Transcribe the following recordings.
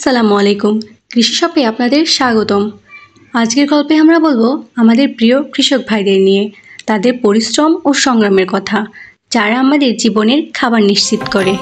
আসসালামু আলাইকুম। কৃষি শপে আপনাদের স্বাগতম। আজকের গল্পে আমরা বলবো আমাদের প্রিয় কৃষক ভাইদের নিয়ে, তাদের পরিশ্রম ও সংগ্রামের কথা, যারা আমাদের জীবনের খাবার নিশ্চিত করে।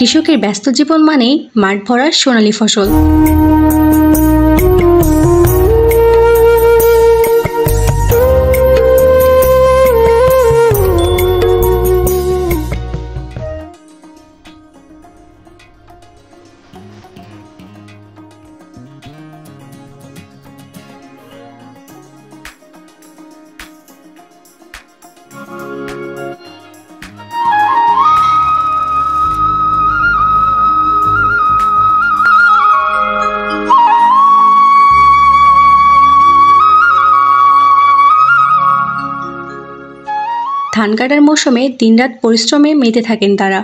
কৃষকের ব্যস্ত জীবন মানেই মাঠ ভরা সোনালী ফসল। ধান কাটার মৌসুমে দিনরাত পরিশ্রমে মেতে থাকেন তারা।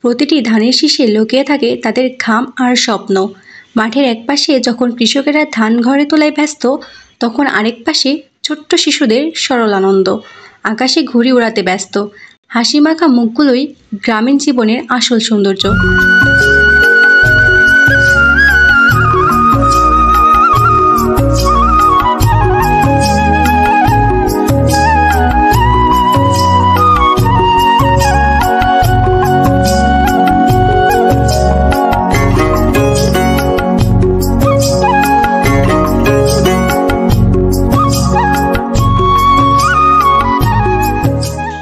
প্রতিটি ধানের শীষে লুকিয়ে থাকে তাদের ঘাম আর স্বপ্ন। মাঠের এক পাশে যখন কৃষকেরা ধান ঘরে তোলায় ব্যস্ত, তখন আরেক পাশে ছোট্ট শিশুদের সরল আনন্দ। আকাশে ঘুড়ি উড়াতে ব্যস্ত। হাসি মাখা মুখগুলোই গ্রামীণ জীবনের আসল সৌন্দর্য।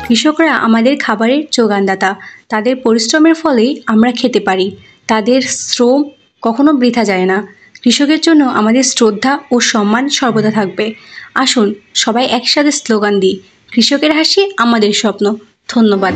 কৃষকরা আমাদের খাবারের যোগানদাতা। তাদের পরিশ্রমের ফলেই আমরা খেতে পারি। তাদের শ্রম কখনো বৃথা যায় না। কৃষকের জন্য আমাদের শ্রদ্ধা ও সম্মান সর্বদা থাকবে। আসুন সবাই একসাথে স্লোগান দিই, কৃষকের হাসি আমাদের স্বপ্ন। ধন্যবাদ।